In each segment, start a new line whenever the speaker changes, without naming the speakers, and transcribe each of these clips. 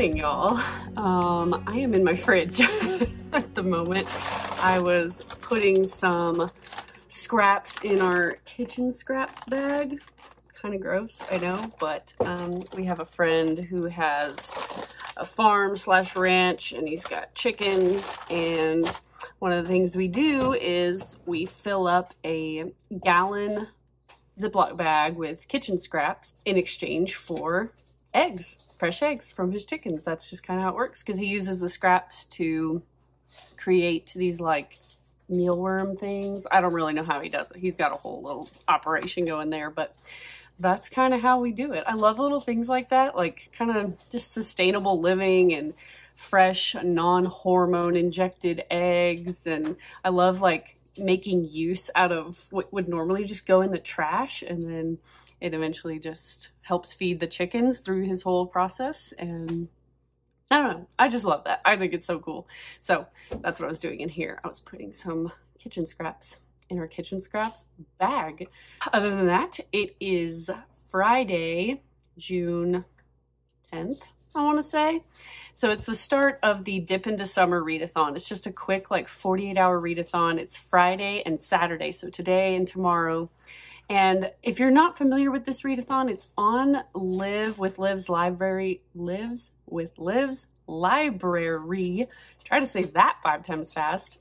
morning, y'all. I am in my fridge at the moment. I was putting some scraps in our kitchen scraps bag. Kind of gross, I know, but we have a friend who has a farm slash ranch and he's got chickens, and one of the things we do is we fill up a gallon Ziploc bag with kitchen scraps in exchange for eggs, fresh eggs from his chickens. That's just kind of how it works, because he uses the scraps to create these like mealworm things. I don't really know how he does it. He's got a whole little operation going there, but that's kind of how we do it. I love little things like that, like kind of just sustainable living and fresh, non-hormone injected eggs. And I love like making use out of what would normally just go in the trash, and then it eventually just helps feed the chickens through his whole process. And I don't know, I just love that. I think it's so cool. So that's what I was doing in here. I was putting some kitchen scraps in our kitchen scraps bag. Other than that, it is Friday, June 10th, I want to say. So it's the start of the Dip into Summer Readathon. It's just a quick like 48-hour readathon. It's Friday and Saturday, so today and tomorrow. And if you're not familiar with this readathon, it's on Live with Liv's library. Lives with Liv's library. Try to say that 5 times fast.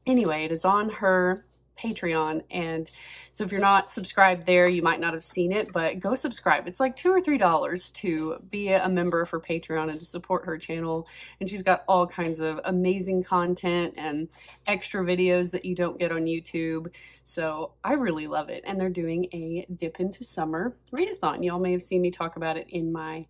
Anyway, it is on her Patreon, and so if you're not subscribed there, you might not have seen it, but go subscribe. It's like $2 or $3 to be a member for Patreon and to support her channel. And she's got all kinds of amazing content and extra videos that you don't get on YouTube. So I really love it. And they're doing a Dip into Summer readathon. Y'all may have seen me talk about it in my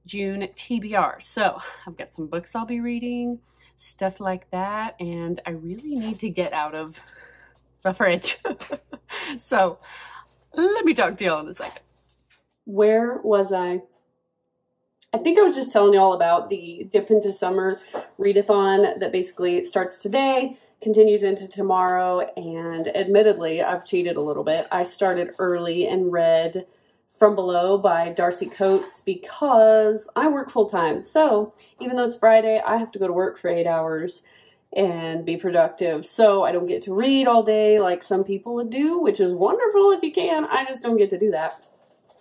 June TBR. So I've got some books I'll be reading, stuff like that, and I really need to get out of the fridge. So let me talk to y'all in a second. Where was I? I think I was just telling y'all about the Dip into Summer readathon that basically starts today, continues into tomorrow, and admittedly, I've cheated a little bit. I started early and read From Below by Darcy Coates because I work full-time. So even though it's Friday, I have to go to work for 8 hours and be productive. So I don't get to read all day like some people do, which is wonderful if you can. I just don't get to do that.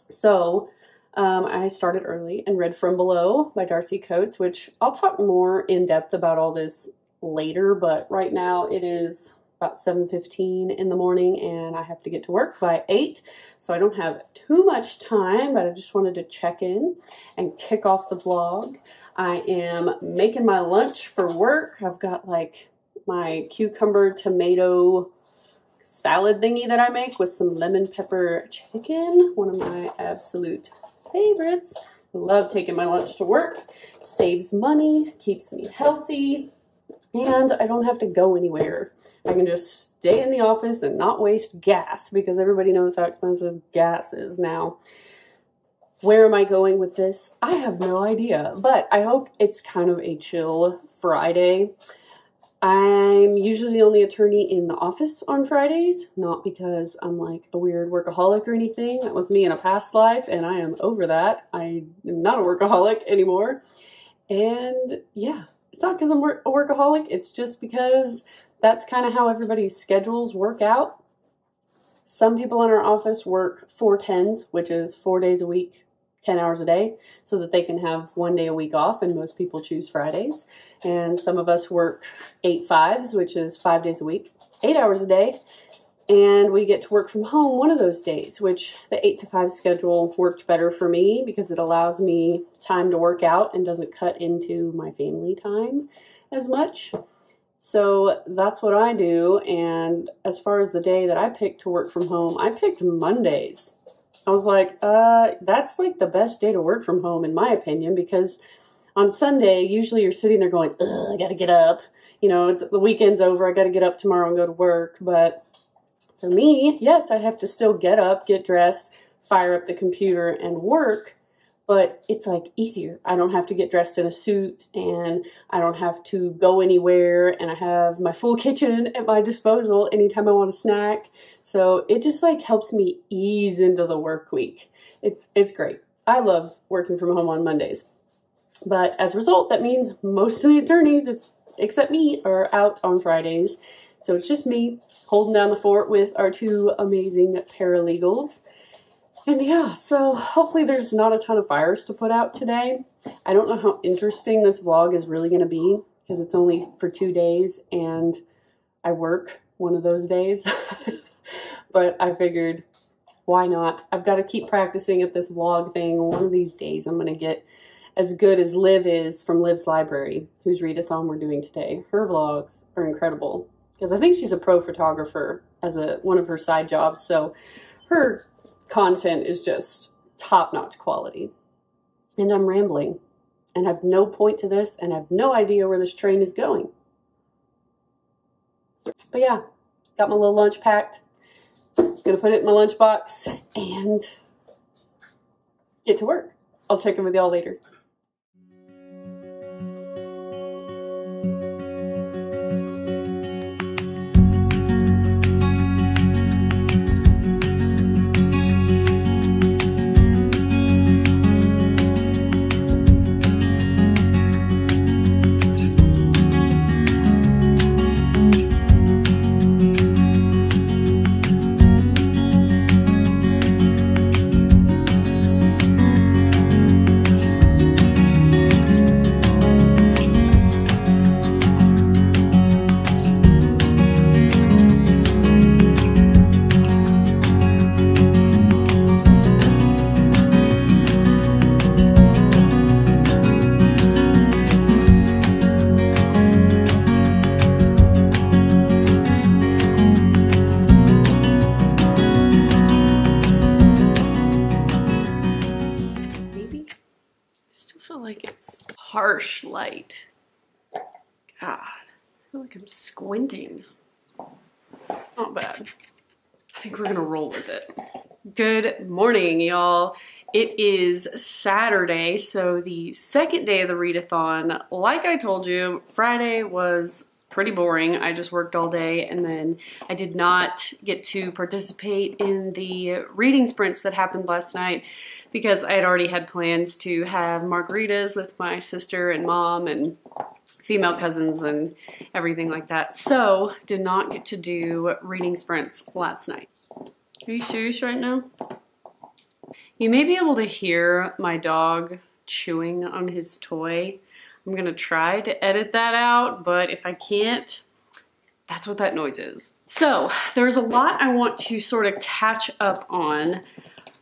So I started early and read From Below by Darcy Coates, which I'll talk more in depth about all this later, but right now it is about 7:15 in the morning and I have to get to work by 8. So I don't have too much time, but I just wanted to check in and kick off the vlog. I am making my lunch for work. I've got like my cucumber tomato salad thingy that I make with some lemon pepper chicken, one of my absolute favorites. I love taking my lunch to work. Saves money, keeps me healthy, and I don't have to go anywhere. I can just stay in the office and not waste gas, because everybody knows how expensive gas is now. Where am I going with this? I have no idea, but I hope it's kind of a chill Friday. I'm usually the only attorney in the office on Fridays, not because I'm like a weird workaholic or anything. That was me in a past life, and I am over that. I am not a workaholic anymore. And yeah, it's not because I'm a workaholic. It's just because that's kind of how everybody's schedules work out. Some people in our office work 4/10s, which is 4 days a week, 10 hours a day, so that they can have 1 day a week off, and most people choose Fridays. And some of us work 8/5s, which is 5 days a week, 8 hours a day, and we get to work from home one of those days, which the 8 to 5 schedule worked better for me because it allows me time to work out and doesn't cut into my family time as much. So that's what I do. And as far as the day that I picked to work from home, I picked Mondays. I was like, that's like the best day to work from home in my opinion, because on Sunday, usually you're sitting there going, ugh, I gotta get up. You know, the weekend's over, I gotta get up tomorrow and go to work. But for me, yes, I have to still get up, get dressed, fire up the computer and work, but it's like easier. I don't have to get dressed in a suit, and I don't have to go anywhere, and I have my full kitchen at my disposal anytime I want a snack. So it just like helps me ease into the work week. It's great. I love working from home on Mondays. But as a result, that means most of the attorneys, except me, are out on Fridays. So it's just me holding down the fort with our two amazing paralegals. And yeah, so hopefully there's not a ton of fires to put out today. I don't know how interesting this vlog is really going to be because it's only for 2 days and I work one of those days. But I figured, why not? I've got to keep practicing at this vlog thing. One of these days I'm going to get as good as Liv is from Liv's Library, whose readathon we're doing today. Her vlogs are incredible because I think she's a pro photographer as one of her side jobs. So her content is just top-notch quality. And I'm rambling and have no point to this and have no idea where this train is going. But yeah, got my little lunch packed. Gonna put it in my lunchbox and get to work. I'll check in with y'all later. Harsh light. God, I feel like I'm squinting. Not bad. I think we're gonna roll with it. Good morning, y'all. It is Saturday, so the second day of the readathon. Like I told you, Friday was pretty boring. I just worked all day and then I did not get to participate in the reading sprints that happened last night because I had already had plans to have margaritas with my sister and mom and female cousins and everything like that. So did not get to do reading sprints last night. Are you serious right now? You may be able to hear my dog chewing on his toy. I'm gonna try to edit that out, but if I can't, that's what that noise is. So there's a lot I want to sort of catch up on.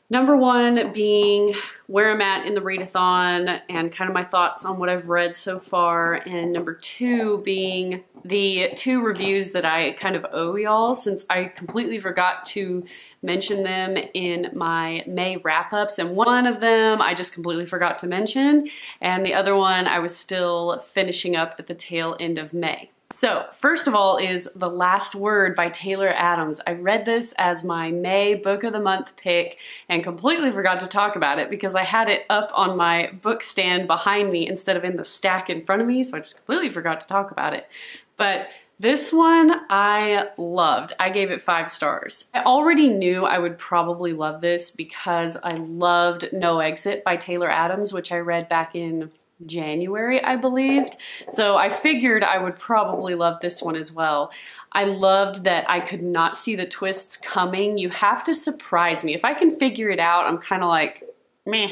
Number one being where I'm at in the readathon and kind of my thoughts on what I've read so far. And number two being the 2 reviews that I kind of owe y'all since I completely forgot to mention them in my May wrap-ups. And one of them I just completely forgot to mention. And the other one I was still finishing up at the tail end of May. So first of all is The Last Word by Taylor Adams. I read this as my May Book of the Month pick and completely forgot to talk about it because I had it up on my book stand behind me instead of in the stack in front of me, so I just completely forgot to talk about it. But this one I loved. I gave it 5 stars. I already knew I would probably love this because I loved No Exit by Taylor Adams, which I read back in January, I believed. So I figured I would probably love this one as well. I loved that I could not see the twists coming. You have to surprise me. If I can figure it out, I'm kind of like, meh.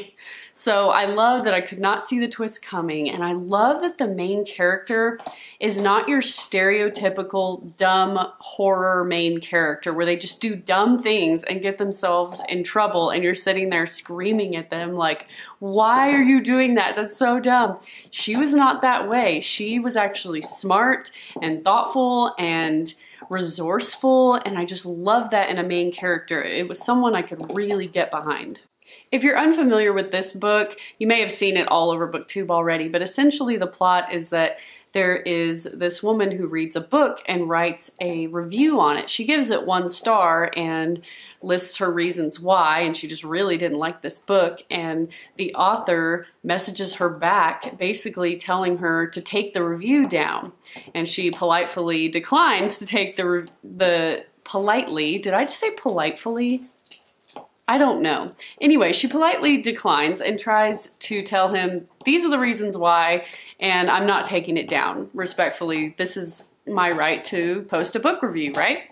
So I love that I could not see the twist coming, and I love that the main character is not your stereotypical dumb horror main character where they just do dumb things and get themselves in trouble and you're sitting there screaming at them like, why are you doing that? That's so dumb. She was not that way. She was actually smart and thoughtful and resourceful, and I just love that in a main character. It was someone I could really get behind. If you're unfamiliar with this book, you may have seen it all over booktube already, but essentially the plot is that there is this woman who reads a book and writes a review on it. She gives it 1 star and lists her reasons why, and she just really didn't like this book, and the author messages her back basically telling her to take the review down, and she politely declines to take politely, did I just say politely? I don't know. Anyway, she politely declines and tries to tell him, these are the reasons why, and I'm not taking it down. Respectfully, this is my right to post a book review, right?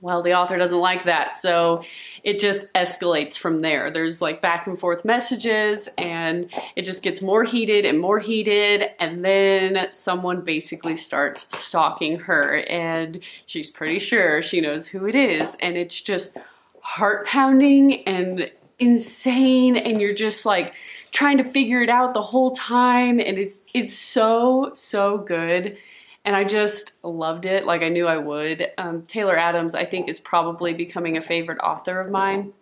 Well, the author doesn't like that, so it just escalates from there. There's like back and forth messages, and it just gets more heated, and then someone basically starts stalking her, and she's pretty sure she knows who it is, and it's just heart-pounding and insane, and you're just like trying to figure it out the whole time, and it's so good. And I just loved it like I knew I would. Taylor Adams, I think, is probably becoming a favorite author of mine.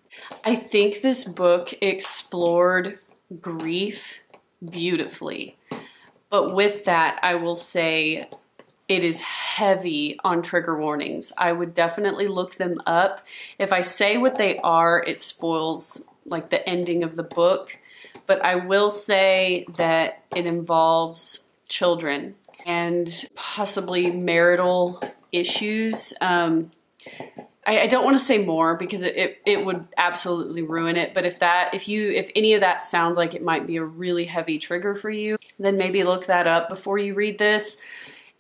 I think this book explored grief beautifully. But with that, I will say it is heavy on trigger warnings. I would definitely look them up. If I say what they are, it spoils like the ending of the book. But I will say that it involves children and possibly marital issues. I don't want to say more because it would absolutely ruin it. But if any of that sounds like it might be a really heavy trigger for you, then maybe look that up before you read this.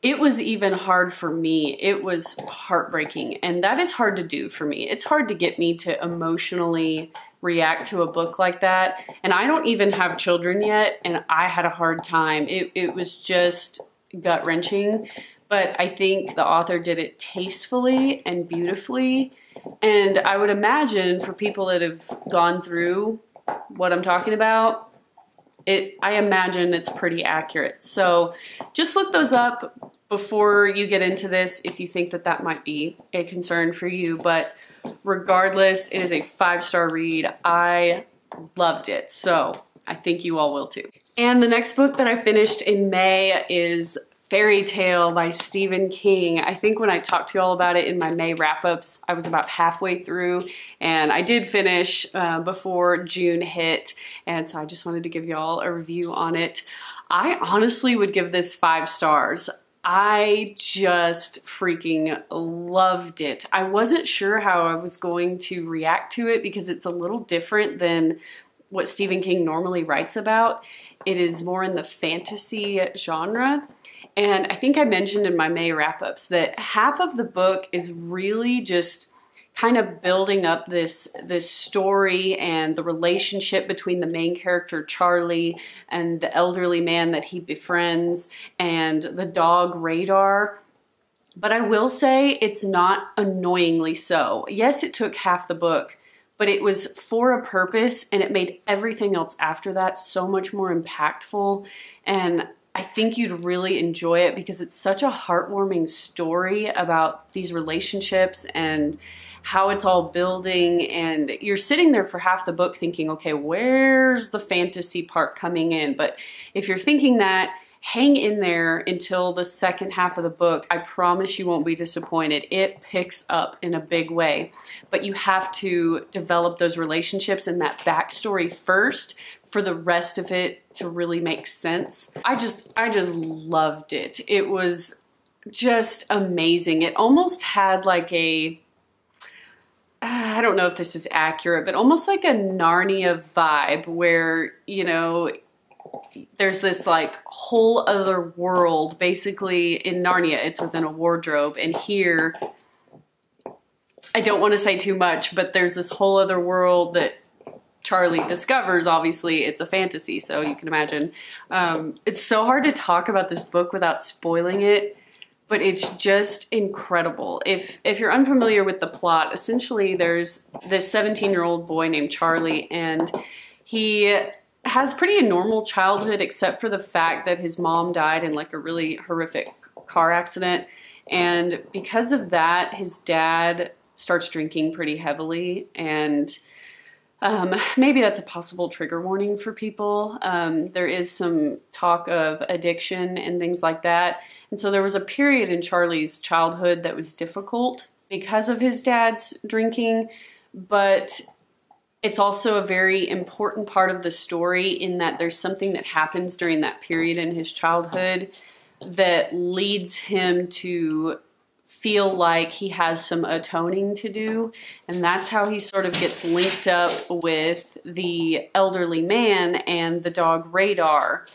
It was even hard for me. It was heartbreaking, and that is hard to do for me. It's hard to get me to emotionally react to a book like that. And I don't even have children yet, and I had a hard time. It was just gut-wrenching, but I think the author did it tastefully and beautifully. And I would imagine for people that have gone through what I'm talking about, I imagine it's pretty accurate. So just look those up before you get into this if you think that that might be a concern for you. But regardless, it is a 5-star read. I loved it, so I think you all will too. And the next book that I finished in May is Fairy Tale by Stephen King. I think when I talked to you all about it in my May wrap-ups, I was about halfway through, and I did finish before June hit, and so I just wanted to give y'all a review on it. I honestly would give this 5 stars. I just freaking loved it. I wasn't sure how I was going to react to it because it's a little different than what Stephen King normally writes about. It is more in the fantasy genre. And I think I mentioned in my May wrap-ups that half of the book is really just kind of building up this story and the relationship between the main character, Charlie, and the elderly man that he befriends, and the dog, Radar. But I will say it's not annoyingly so. Yes, it took half the book, but it was for a purpose, and it made everything else after that so much more impactful. And I think you'd really enjoy it because it's such a heartwarming story about these relationships and how it's all building, and you're sitting there for half the book thinking, okay, where's the fantasy part coming in? But if you're thinking that, hang in there until the second half of the book. I promise you won't be disappointed. It picks up in a big way, but you have to develop those relationships and that backstory first for the rest of it to really make sense. I just loved it. It was just amazing. It almost had like I don't know if this is accurate, but almost like a Narnia vibe where, you know, there's this like whole other world. Basically in Narnia, it's within a wardrobe, and here, I don't want to say too much, but there's this whole other world that Charlie discovers. Obviously it's a fantasy, so you can imagine. It's so hard to talk about this book without spoiling it, but it's just incredible. If you're unfamiliar with the plot, essentially there's this 17-year-old boy named Charlie, and he has pretty a normal childhood except for the fact that his mom died in like a really horrific car accident. And because of that, his dad starts drinking pretty heavily, and maybe that's a possible trigger warning for people. There is some talk of addiction and things like that. And so there was a period in Charlie's childhood that was difficult because of his dad's drinking, but it's also a very important part of the story in that there's something that happens during that period in his childhood that leads him to feel like he has some atoning to do, and that's how he sort of gets linked up with the elderly man and the dog Radar.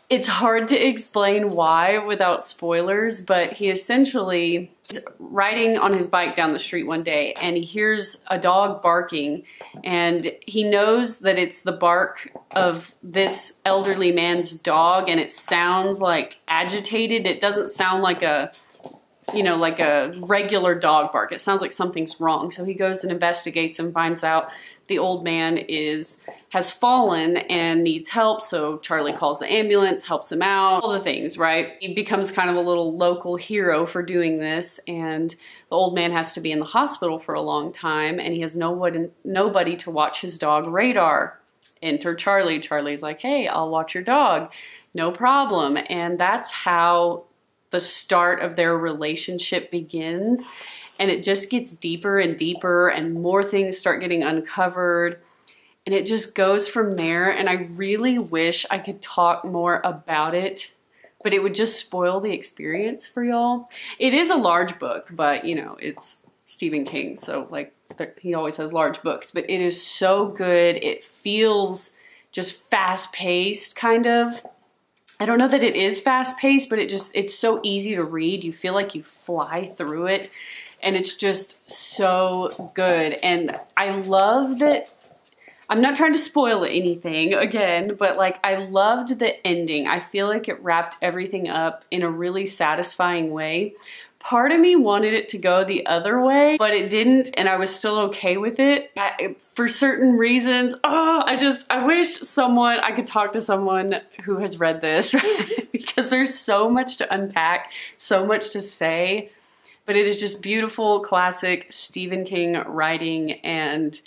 It's hard to explain why without spoilers, but he essentially is riding on his bike down the street one day and he hears a dog barking, and he knows that it's the bark of this elderly man's dog, and it sounds like agitated. It doesn't sound like a, you know, like a regular dog bark. It sounds like something's wrong. So he goes and investigates and finds out the old man has fallen and needs help. So Charlie calls the ambulance, helps him out, all the things, right? He becomes kind of a little local hero for doing this, and the old man has to be in the hospital for a long time, and he has nobody to watch his dog Radar. Enter Charlie. Charlie's like, hey, I'll watch your dog. No problem. And that's how the start of their relationship begins. And it just gets deeper and deeper, and more things start getting uncovered, and it just goes from there. And I really wish I could talk more about it, but it would just spoil the experience for y'all. It is a large book, but you know, it's Stephen King, so like he always has large books, but it is so good. It feels just fast-paced, kind of. I don't know that it is fast-paced, but it's so easy to read. You feel like you fly through it. And it's just so good. And I love that, I'm not trying to spoil anything again, but like I loved the ending. I feel like it wrapped everything up in a really satisfying way. Part of me wanted it to go the other way, but it didn't, and I was still okay with it. For certain reasons, I wish I could talk to someone who has read this because there's so much to unpack, so much to say. But it is just beautiful, classic Stephen King writing, and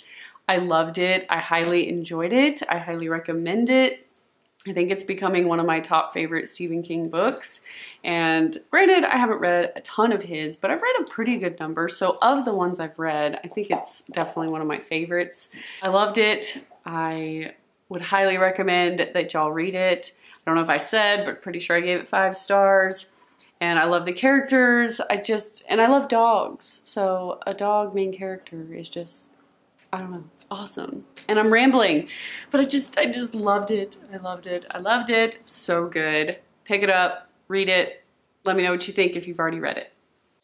I loved it. I highly enjoyed it. I highly recommend it. I think it's becoming one of my top favorite Stephen King books. And granted, I haven't read a ton of his, but I've read a pretty good number. So of the ones I've read, I think it's definitely one of my favorites. I loved it. I would highly recommend that y'all read it. I don't know if I said, but pretty sure I gave it 5 stars. And I love the characters. And I love dogs. So a dog main character is just, I don't know, awesome. And I'm rambling, but I just loved it. I loved it. I loved it. So good. Pick it up, read it. Let me know what you think if you've already read it.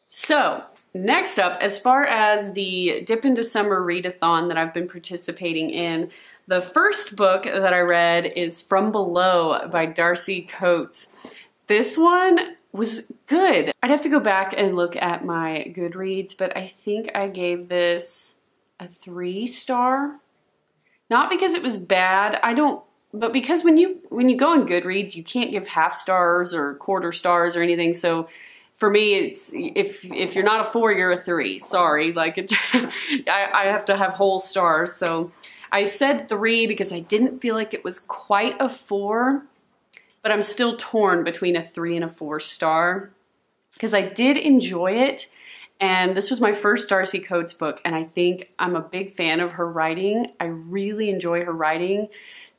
So next up, as far as the Dip into Summer Readathon that I've been participating in, the first book that I read is From Below by Darcy Coates. This one was good. I'd have to go back and look at my Goodreads, but I think I gave this a 3 star. Not because it was bad, but because when you go on Goodreads, you can't give half stars or quarter stars or anything. So for me, it's if you're not a 4, you're a 3. Sorry, like I have to have whole stars. So I said 3 because I didn't feel like it was quite a 4. But I'm still torn between a 3 and a 4 star because I did enjoy it. And this was my first Darcy Coates book, and I think I'm a big fan of her writing. I really enjoy her writing.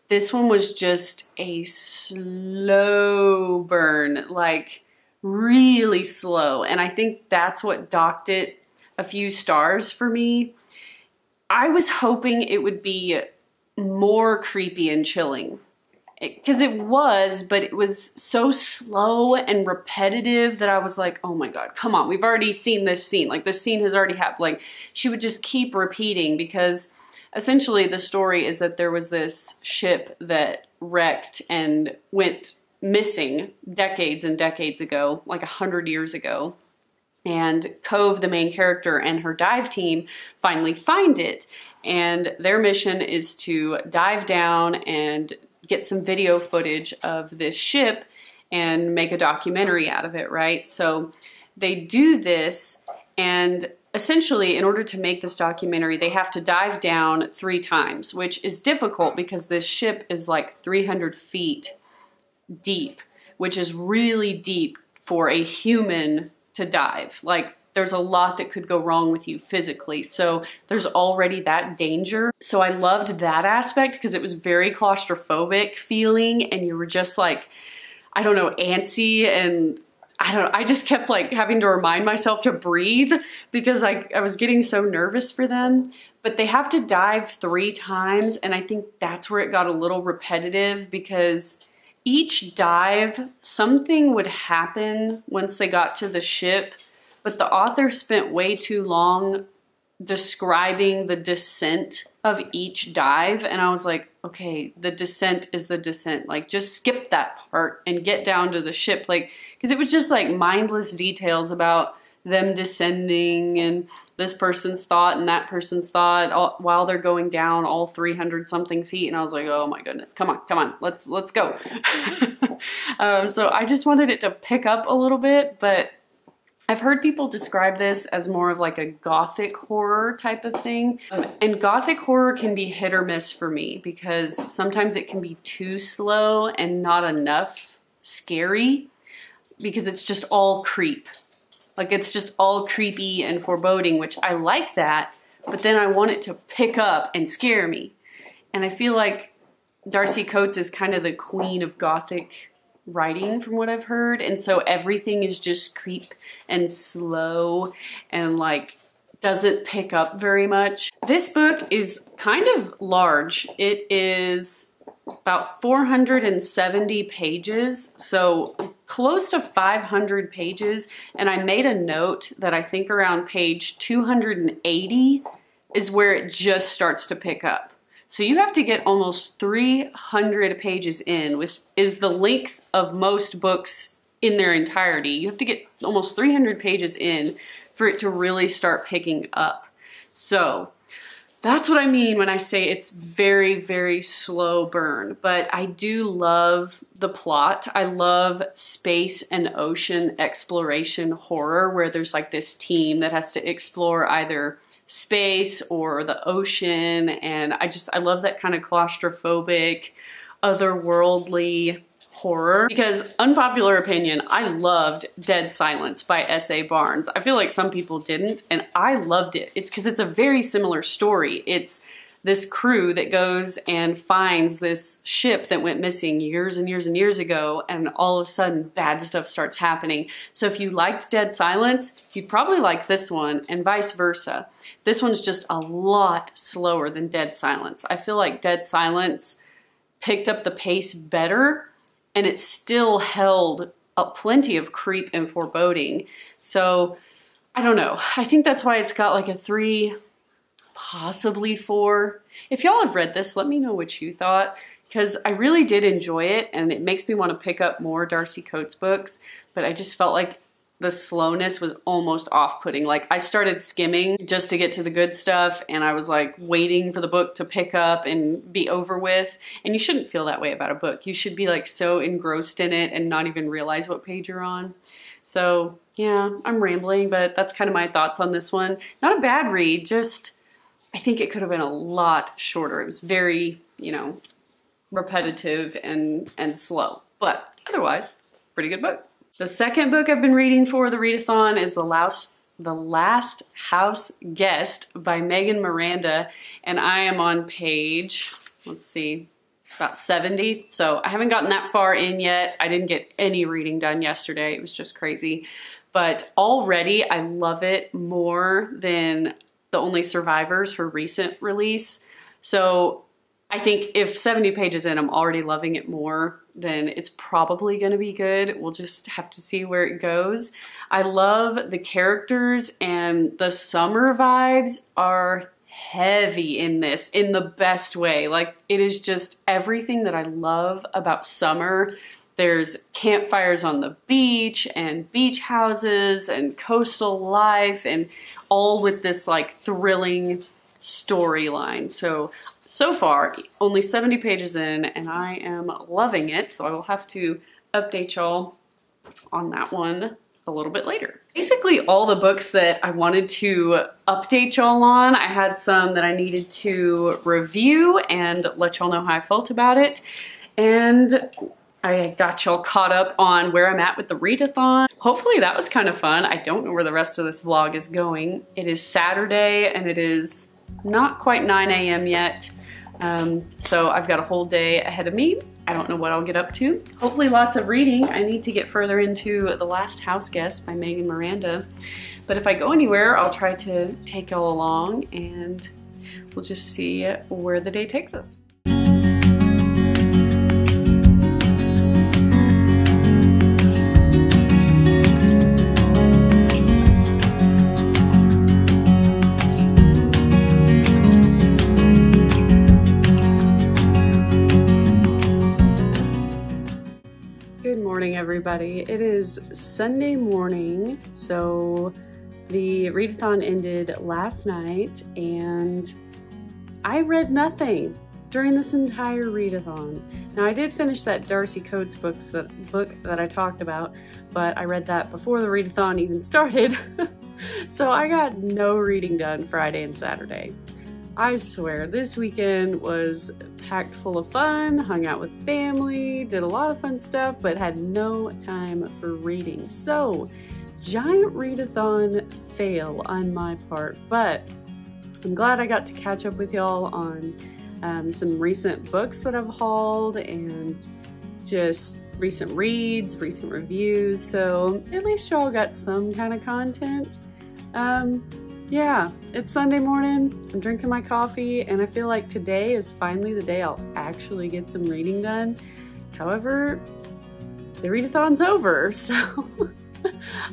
This one was just a slow burn, like really slow. And I think that's what docked it a few stars for me. I was hoping it would be more creepy and chilling. Because it was, but it was so slow and repetitive that I was like, oh my God, come on, we've already seen this scene. Like this scene has already happened. Like she would just keep repeating, because essentially the story is that there was this ship that wrecked and went missing decades and decades ago, like 100 years ago. And Cove, the main character, and her dive team finally find it. And their mission is to dive down and get some video footage of this ship and make a documentary out of it, right? So they do this, and essentially in order to make this documentary, they have to dive down 3 times, which is difficult because this ship is like 300 feet deep, which is really deep for a human to dive. Like there's a lot that could go wrong with you physically. So there's already that danger. So I loved that aspect because it was very claustrophobic feeling, and you were just like, I don't know, antsy and I don't know, I just kept like having to remind myself to breathe because I was getting so nervous for them. But they have to dive 3 times, and I think that's where it got a little repetitive because each dive, something would happen once they got to the ship, but the author spent way too long describing the descent of each dive, and I was like, okay, the descent is the descent. Like, just skip that part and get down to the ship. Like, because it was just like mindless details about them descending and this person's thought and that person's thought while they're going down all 300 something feet. And I was like, oh my goodness, come on, let's go. So I just wanted it to pick up a little bit, but I've heard people describe this as more of like a gothic horror type of thing. And gothic horror can be hit or miss for me because sometimes it can be too slow and not enough scary because it's just all creep. Like, it's just all creepy and foreboding, which I like that, but then I want it to pick up and scare me. And I feel like Darcy Coates is kind of the queen of gothic writing from what I've heard, and so everything is just creep and slow and like doesn't pick up very much. This book is kind of large. It is about 470 pages, so close to 500 pages, and I made a note that I think around page 280 is where it just starts to pick up. So you have to get almost 300 pages in, which is the length of most books in their entirety. You have to get almost 300 pages in for it to really start picking up. So that's what I mean when I say it's very, very slow burn, but I do love the plot. I love space and ocean exploration horror where there's like this team that has to explore either space or the ocean, and I love that kind of claustrophobic, otherworldly horror. Because, unpopular opinion, I loved Dead Silence by S.A. Barnes. I feel like some people didn't, and I loved it. It's because it's a very similar story. It's this crew that goes and finds this ship that went missing years and years and years ago, and all of a sudden bad stuff starts happening. So if you liked Dead Silence, you'd probably like this one, and vice versa. This one's just a lot slower than Dead Silence. I feel like Dead Silence picked up the pace better, and it still held plenty of creep and foreboding. So I don't know. I think that's why it's got like a 3, possibly 4. If y'all have read this, let me know what you thought, because I really did enjoy it, and it makes me want to pick up more Darcy Coates books, but I just felt like the slowness was almost off-putting. Like, I started skimming just to get to the good stuff, and I was like waiting for the book to pick up and be over with. And you shouldn't feel that way about a book. You should be like so engrossed in it and not even realize what page you're on. So yeah, I'm rambling, but that's kind of my thoughts on this one. Not a bad read, just I think it could have been a lot shorter. It was very, you know, repetitive and slow, but otherwise, pretty good book. The second book I've been reading for the readathon is The Last House Guest by Megan Miranda, and I am on page, let's see, about 70. So I haven't gotten that far in yet. I didn't get any reading done yesterday. It was just crazy. But already I love it more than The Only Survivors, her recent release. So I think if 70 pages in, I'm already loving it more, then it's probably going to be good. We'll just have to see where it goes. I love the characters, and the summer vibes are heavy in this in the best way. Like, it is just everything that I love about summer. There's campfires on the beach and beach houses and coastal life, and all with this like thrilling storyline. So far, only 70 pages in, and I am loving it, so I will have to update y'all on that one a little bit later. Basically, all the books that I wanted to update y'all on, I had some that I needed to review and let y'all know how I felt about it, and I got y'all caught up on where I'm at with the readathon. Hopefully that was kind of fun. I don't know where the rest of this vlog is going. It is Saturday, and it is not quite 9 a.m. yet. So I've got a whole day ahead of me, I don't know what I'll get up to. Hopefully lots of reading. I need to get further into The Last House Guest by Megan Miranda. But if I go anywhere, I'll try to take y'all along and we'll just see where the day takes us. Good morning, everybody. It is Sunday morning, so the readathon ended last night, and I read nothing during this entire readathon. Now, I did finish that Darcy Coates book that I talked about, but I read that before the readathon even started, so I got no reading done Friday and Saturday. I swear, this weekend was packed full of fun, hung out with family, did a lot of fun stuff, but had no time for reading. So, giant readathon fail on my part, but I'm glad I got to catch up with y'all on some recent books that I've hauled and just recent reads, recent reviews, so at least y'all got some kind of content. Yeah, it's Sunday morning, I'm drinking my coffee, and I feel like today is finally the day I'll actually get some reading done. However, the readathon's over, so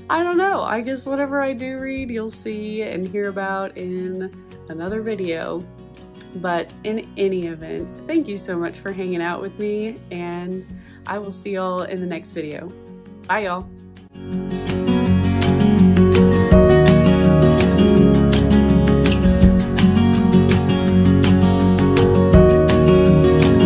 I don't know. I guess whatever I do read, you'll see and hear about in another video. But in any event, thank you so much for hanging out with me, and I will see y'all in the next video. Bye, y'all.